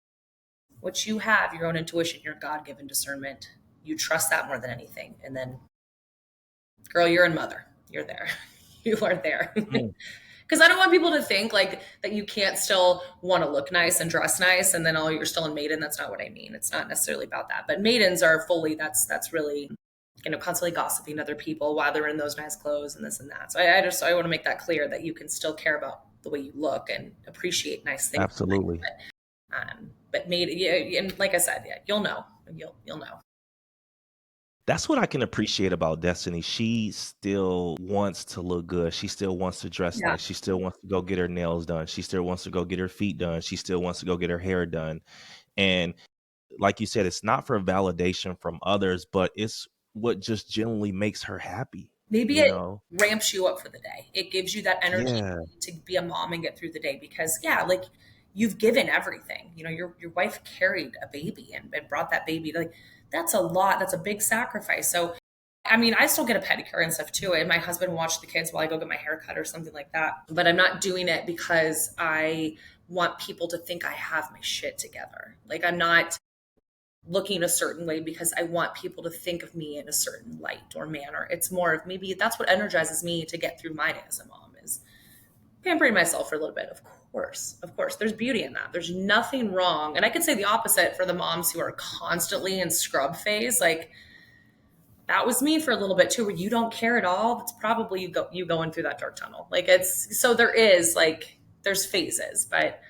what you have, your own intuition, your God given discernment. You trust that more than anything. And then, girl, you're in mother. You're there. You are there. Mm, Because I don't want people to think like that you can't still want to look nice and dress nice and then you're still in maiden. That's not what I mean. It's not necessarily about that. But maidens are fully that's really constantly gossiping other people while they're in those nice clothes and this and that. So I want to make that clear that you can still care about the way you look and appreciate nice things. absolutely. But maiden, yeah, and like I said, yeah, you'll know. You'll know. That's what I can appreciate about Destiny. She still wants to look good. She still wants to dress Yeah. nice. She still wants to go get her nails done. She still wants to go get her feet done. She still wants to go get her hair done. And like you said, it's not for validation from others, but it's what just genuinely makes her happy, Maybe you it know? ramps you up for the day. It gives you that energy Yeah. to be a mom and get through the day because yeah, like you've given everything. Your wife carried a baby and brought that baby like that's a lot. That's a big sacrifice. So I mean, I still get a pedicure and stuff too. And my husband watched the kids while I go get my hair cut or something like that. But I'm not doing it because I want people to think I have my shit together. Like I'm not looking a certain way because I want people to think of me in a certain light or manner. It's more of maybe that's what energizes me to get through my day as a mom is pampering myself for a little bit. Of course, there's beauty in that. There's nothing wrong. And I could say the opposite for the moms who are constantly in scrub phase. Like that was me for a little bit too, where you don't care at all. That's probably you going through that dark tunnel. Like it's so there is like there's phases, but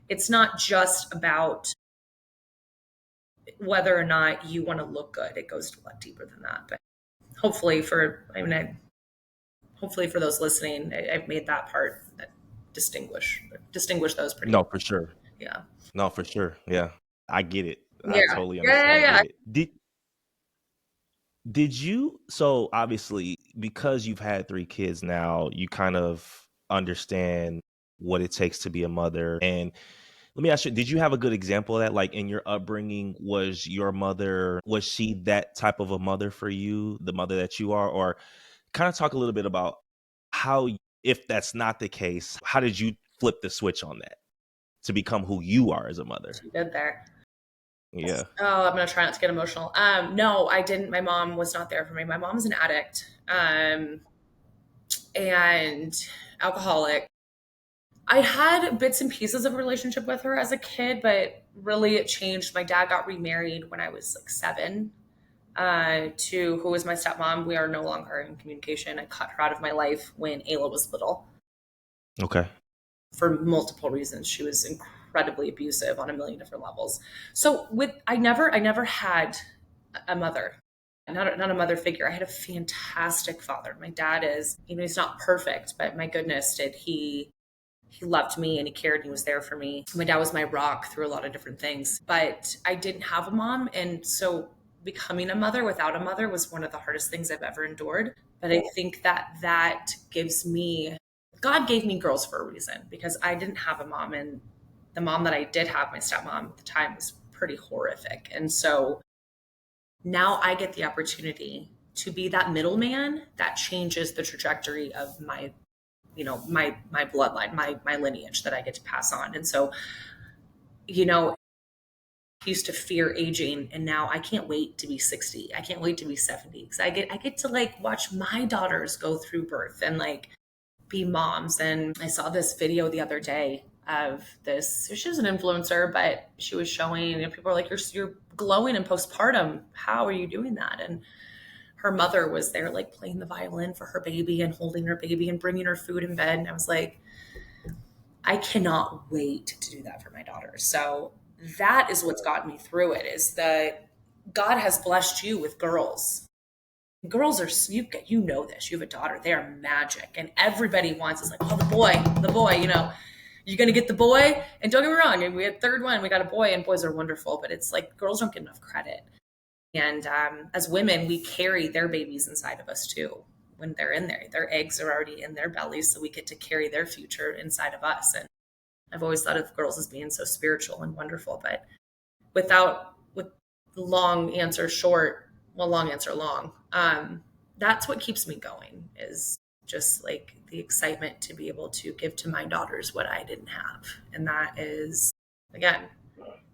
it's not just about whether or not you want to look good, it goes a lot deeper than that. But hopefully for, I mean, hopefully for those listening, I've made that part that distinguish those pretty No, well. for sure. Yeah. No, for sure. Yeah. I get it. I Yeah. totally Yeah. understand Yeah. and Yeah. get it. Did you, so obviously because you've had 3 kids now, you kind of understand what it takes to be a mother. And let me ask you, did you have a good example of that? Like in your upbringing, was your mother, was she that type of a mother for you, the mother that you are? Or kind of talk a little bit about how, if that's not the case, how did you flip the switch on that to become who you are as a mother? She did there. Yeah. Oh, I'm gonna try not to get emotional. No, I didn't. My mom was not there for me. My mom's an addict, and alcoholic. I had bits and pieces of a relationship with her as a kid, but really it changed. My dad got remarried when I was like 7, to who was my stepmom. We are no longer in communication. I cut her out of my life when Ayla was little Okay. for multiple reasons. She was incredibly abusive on a million different levels. So I never had a mother, not a mother figure. I had a fantastic father. My dad is, he's not perfect, but my goodness, did he loved me and he cared and he was there for me. My dad was my rock through a lot of different things, but I didn't have a mom. And so becoming a mother without a mother was one of the hardest things I've ever endured. But I think that gives me, God gave me girls for a reason because I didn't have a mom. And the mom that I did have, my stepmom at the time, was pretty horrific. And so now I get the opportunity to be that middleman that changes the trajectory of my bloodline, my lineage that I get to pass on. And so, you know, I used to fear aging, and now I can't wait to be 60. I can't wait to be 70 because I get to like watch my daughters go through birth and like be moms. And I saw this video the other day of this. She was an influencer, but she was showing, people are like, you're glowing in postpartum. How are you doing that? And her mother was there like playing the violin for her baby and holding her baby and bringing her food in bed. And I was like, I cannot wait to do that for my daughter. So that is what's gotten me through it, is that God has blessed you with girls. Girls are, you know this. You have a daughter. They are magic, and everybody wants, is like, oh, the boy. You're gonna get the boy. And don't get me wrong, we had third one, we got a boy, and boys are wonderful. But it's like girls don't get enough credit. And as women, we carry their babies inside of us too. When they're in there, their eggs are already in their bellies, so we get to carry their future inside of us. And I've always thought of girls as being so spiritual and wonderful, but with long answer short, well, long answer long. That's what keeps me going, is just like the excitement to be able to give to my daughters what I didn't have. And that is, again,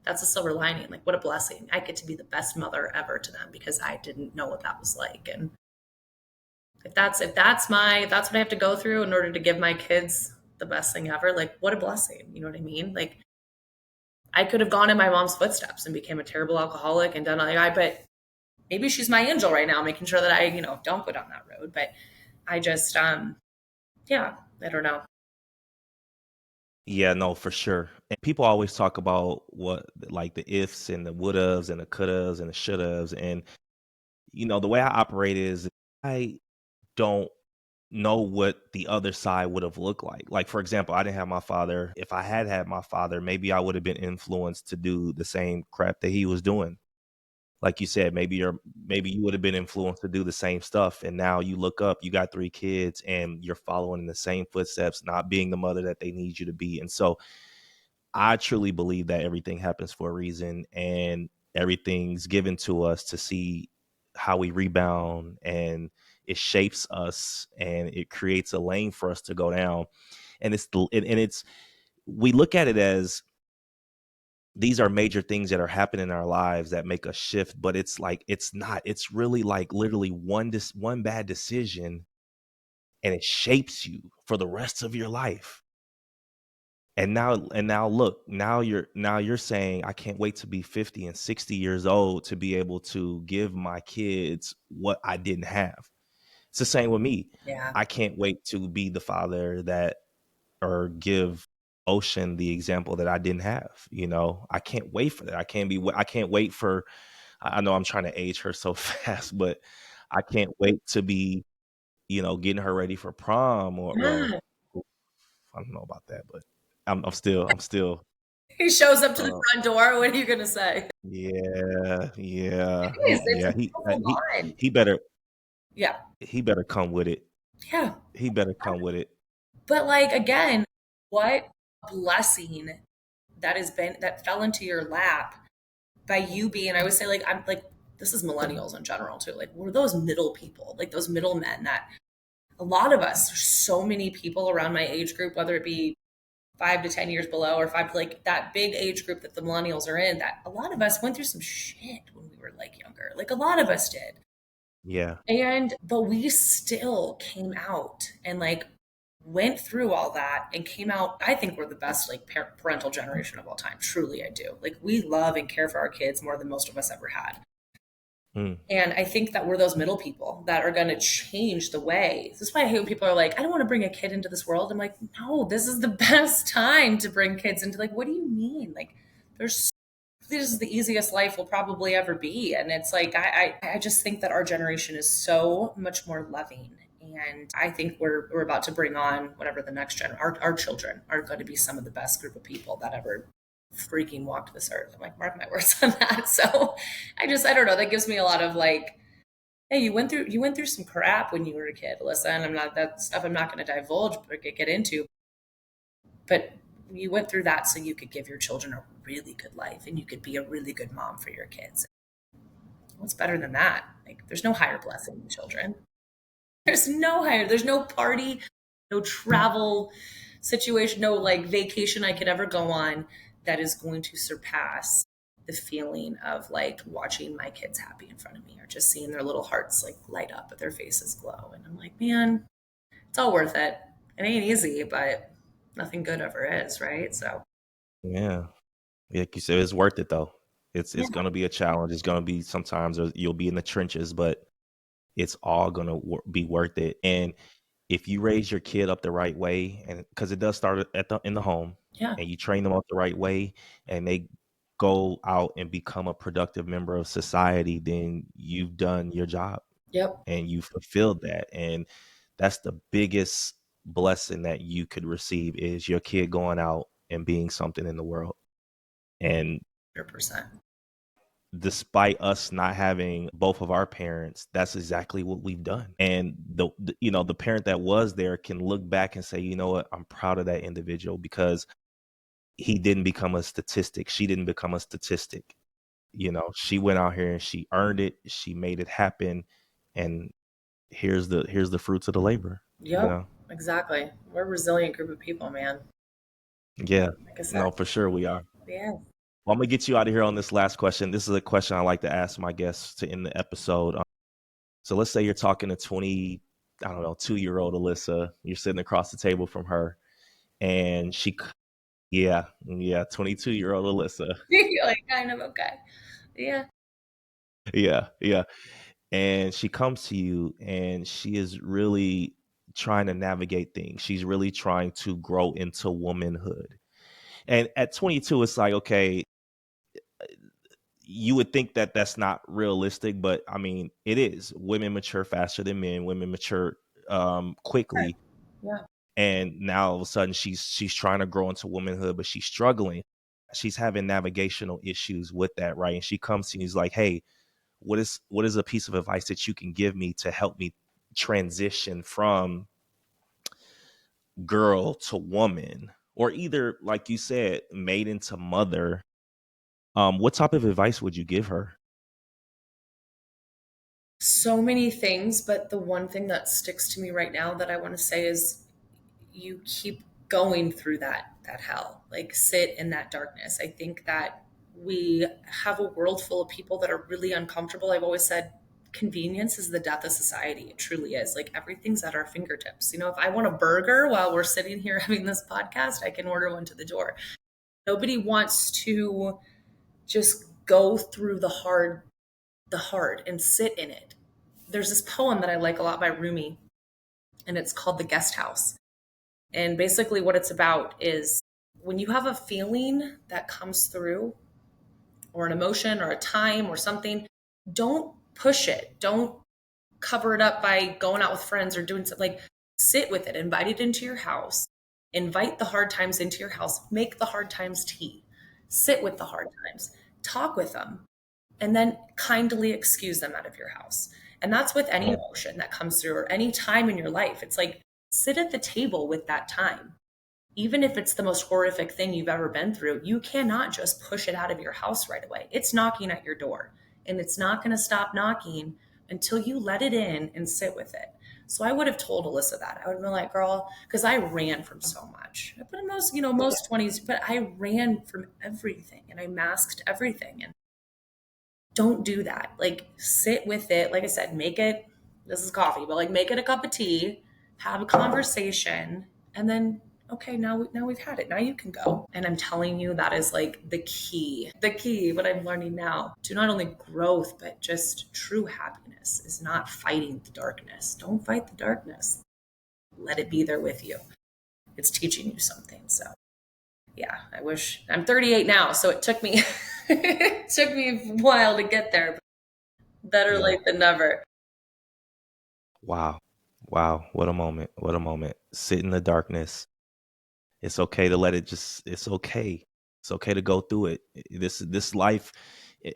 that's a silver lining. Like, what a blessing. I get to be the best mother ever to them because I didn't know what that was like. And if that's what I have to go through in order to give my kids the best thing ever, like, what a blessing. You know what I mean? Like, I could have gone in my mom's footsteps and became a terrible alcoholic and done all that, but maybe she's my angel right now, making sure that I, don't go down that road. But I just, yeah, I don't know. Yeah, no, for sure. And people always talk about what, like the ifs and the would haves and the could haves and the should haves. And, the way I operate is I don't know what the other side would have looked like. Like, for example, I didn't have my father. If I had had my father, maybe I would have been influenced to do the same crap that he was doing. Like you said, maybe you would have been influenced to do the same stuff. And now you look up, you got 3 kids and you're following in the same footsteps, not being the mother that they need you to be. And so I truly believe that everything happens for a reason and everything's given to us to see how we rebound, and it shapes us and it creates a lane for us to go down. And it's we look at it as these are major things that are happening in our lives that make us shift, but it's like it's not. It's really like literally one bad decision and it shapes you for the rest of your life. And now look, now you're saying I can't wait to be 50 and 60 years old to be able to give my kids what I didn't have. It's the same with me. Yeah. I can't wait to be the father that, or give Ocean the example that I didn't have. I can't wait for that. I can't wait for, I know I'm trying to age her so fast, but I can't wait to be, getting her ready for prom, or, well, Yeah. I don't know about that, but I'm still, He shows up to the uh, front door. What are you gonna say? yeah, yeah, It is. It's a he, beautiful bond. he better, Yeah. come with it. Yeah. He better come with it. But like again, what a blessing that fell into your lap by you being, I would say, like, I'm like, this is millennials in general too. Like, we're those middle people, like those middle men that a lot of us, there's so many people around my age group, whether it be 5 to 10 years below or five, like that big age group that the millennials are in, that a lot of us went through some shit when we were like younger. Like a lot of us did. Yeah, But we still came out and like went through all that and came out. I think we're the best like parental generation of all time. Truly, I do. Like we love and care for our kids more than most of us ever had. mm, And I think that we're those middle people that are going to change the way. This is why I hate when people are like, I don't want to bring a kid into this world. I'm like, no, this is the best time to bring kids into, like, what do you mean? Like, there's this is the easiest life will probably ever be. And it's like, I just think that our generation is so much more loving. And I think we're about to bring on whatever the next gen, our children are going to be some of the best group of people that ever freaking walked this earth. I'm like, mark my words on that. So I don't know. That gives me a lot of like, hey, you went through some crap when you were a kid, Alyssa, and I'm not that stuff I'm not going to divulge or get into, but you went through that so you could give your children a really good life and you could be a really good mom for your kids. What's better than that? Like, there's no higher blessing than children. There's no party, no travel situation, no like vacation I could ever go on that is going to surpass the feeling of like watching my kids happy in front of me or just seeing their little hearts like light up, but their faces glow. And I'm like, man, it's all worth it. It ain't easy, but nothing good ever is, right? So, yeah. Like you said, it's worth it though. yeah. It's gonna be a challenge. It's gonna be sometimes you'll be in the trenches, but it's all gonna be worth it. And if you raise your kid up the right way, and because it does start in the home, Yeah. and you train them up the right way, and they go out and become a productive member of society, then you've done your job Yep. and you fulfilled that. And that's the biggest blessing that you could receive, is your kid going out and being something in the world. And 100%. despite us not having both of our parents, that's exactly what we've done. And the parent that was there can look back and say, you know what, I'm proud of that individual, because he didn't become a statistic. She didn't become a statistic. She went out here and she earned it. She made it happen. And here's the fruits of the labor, you Yep. know? Exactly. We're a resilient group of people, man. Yeah. Like I said, No, for sure we are. yeah. Well, I'm gonna get you out of here on this last question. This is a question I like to ask my guests to end the episode. So let's say you're talking to 20, I don't know, 2-year-old Alyssa. You're sitting across the table from her, and yeah, yeah, 22-year-old Alyssa. You're like, kind of okay. Yeah. Yeah, yeah. And she comes to you and she is really trying to navigate things. She's really trying to grow into womanhood. And at 22, it's like, okay, you would think that that's not realistic, but I mean, it is. Women mature faster than men. Women mature quickly. Yeah. And now all of a sudden she's trying to grow into womanhood, but she's struggling. She's having navigational issues with that, right? And she comes to you, he's like, hey, what is a piece of advice that you can give me to help me transition from girl to woman, or either, like you said, maiden to mother? What type of advice would you give her? So many things, but the one thing that sticks to me right now that I want to say is you keep going through that hell. Like sit in that darkness. I think that we have a world full of people that are really uncomfortable. I've always said convenience is the death of society. It truly is. Like everything's at our fingertips. You know, if I want a burger while we're sitting here having this podcast, I can order one to the door. Nobody wants to just go through the hard and sit in it. There's this poem that I like a lot by Rumi, and it's called The Guest House. And basically, what it's about is When you have a feeling that comes through, or an emotion or a time or something, don't push it. Don't cover it up by going out with friends or doing something. Like, sit with it, invite it into your house, invite the hard times into your house, make the hard times tea, sit with the hard times, talk with them, and then kindly excuse them out of your house. And that's with any emotion that comes through or any time in your life. It's like, sit at the table with that time. Even if it's the most horrific thing you've ever been through, you cannot just push it out of your house right away. It's knocking at your door, and it's not going to stop knocking until you let it in and sit with it. So I would have told Alyssa that. I would have been like, girl, because I ran from so much. But in most 20s, but I ran from everything and I masked everything. And don't do that. Like, sit with it. Like I said, make it, this is coffee, but like, make it a cup of tea, have a conversation, and then, okay, now we've had it. Now you can go. And I'm telling you, that is like the key, what I'm learning now to not only growth, but just true happiness is not fighting the darkness. Don't fight the darkness. Let it be there with you. It's teaching you something. So yeah, I wish. I'm 38 now, so it took me it took me a while to get there. Better Yeah. late than never. Wow. Wow. What a moment. What a moment. Sit in the darkness. It's okay to let it just, it's okay. It's okay to go through it. This life,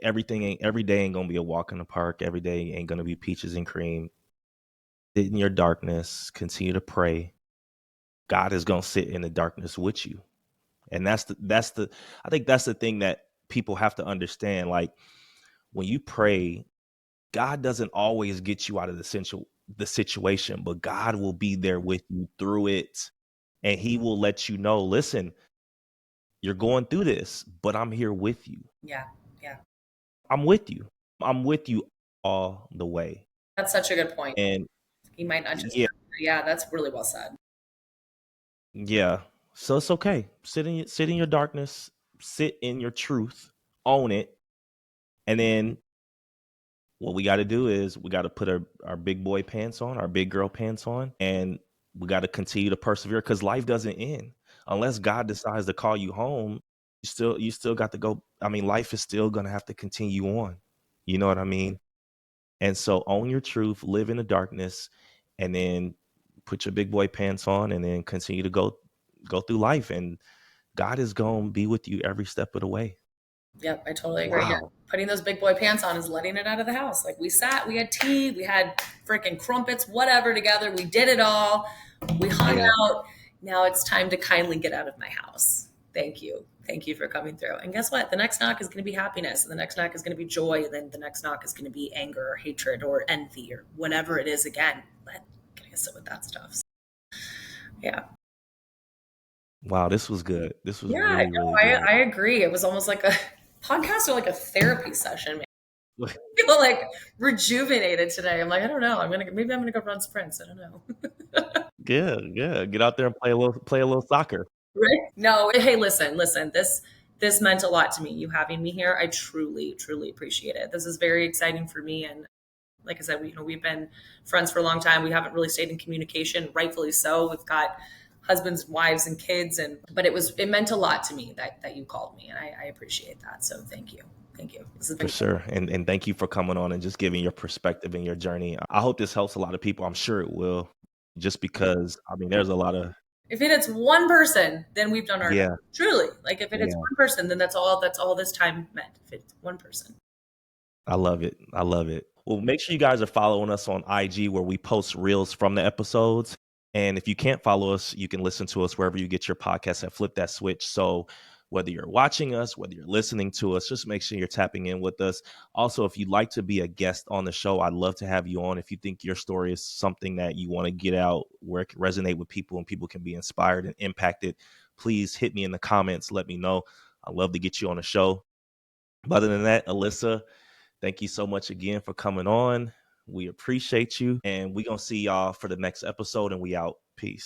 every day ain't gonna be a walk in the park. Every day ain't gonna be peaches and cream. Sit in your darkness, continue to pray. God is gonna sit in the darkness with you. And that's the I think that's the thing that people have to understand. Like, when you pray, God doesn't always get you out of the situation, but God will be there with you through it. And he will let you know, listen, you're going through this, but I'm here with you. Yeah, yeah. I'm with you. I'm with you all the way. That's such a good point. And He might not just, yeah, yeah, that's really well said. yeah. So it's okay. Sit in your darkness, sit in your truth, own it, and then what we got to do is we got to put our big boy pants on, our big girl pants on, and we got to continue to persevere because life doesn't end unless God decides to call you home. You still got to go. I mean, life is still gonna have to continue on. You know what I mean? And so own your truth, live in the darkness, and then put your big boy pants on, and then continue to go through life. And God is gonna be with you every step of the way. Yep, I totally agree. Yeah. Wow. Putting those big boy pants on is letting it out of the house. Like, we sat, we had tea, we had freaking crumpets, whatever together. We did it all. We hung Yeah. out. Now it's time to kindly get out of my house. Thank you. Thank you for coming through. And guess what? The next knock is going to be happiness. And the next knock is going to be joy. And then the next knock is going to be anger or hatred or envy or whatever it is again. Let get sit with that stuff. So, yeah. Wow. This was good. This was Yeah, really, no, really good. I agree. It was almost like a podcast or like a therapy session. I feel like rejuvenated today. I'm like, I don't know. Maybe I'm gonna go run sprints. I don't know. Good, good. Get out there and play a little soccer. Right? No, hey, listen. This meant a lot to me. You having me here, I truly, truly appreciate it. This is very exciting for me. And like I said, we've been friends for a long time. We haven't really stayed in communication, rightfully so. We've got husbands, wives, and kids, but it meant a lot to me that you called me, and I appreciate that. So thank you. Thank you. This has For been sure. And thank you for coming on and just giving your perspective and your journey. I hope this helps a lot of people. I'm sure it will. Just because I mean there's a lot of if it hits one person, then we've done our job. yeah, Truly. Like, if it hits yeah. one person, then that's all this time meant. If it's one person. I love it. I love it. Well, make sure you guys are following us on IG where we post reels from the episodes. And if you can't follow us, you can listen to us wherever you get your podcasts at Flip That Switch. So whether you're watching us, whether you're listening to us, just make sure you're tapping in with us. Also, if you'd like to be a guest on the show, I'd love to have you on. If you think your story is something that you want to get out where it can resonate with people and people can be inspired and impacted, please hit me in the comments. Let me know. I'd love to get you on the show. But other than that, Alyssa, thank you so much again for coming on. We appreciate you. And we're going to see y'all for the next episode, and we out. Peace.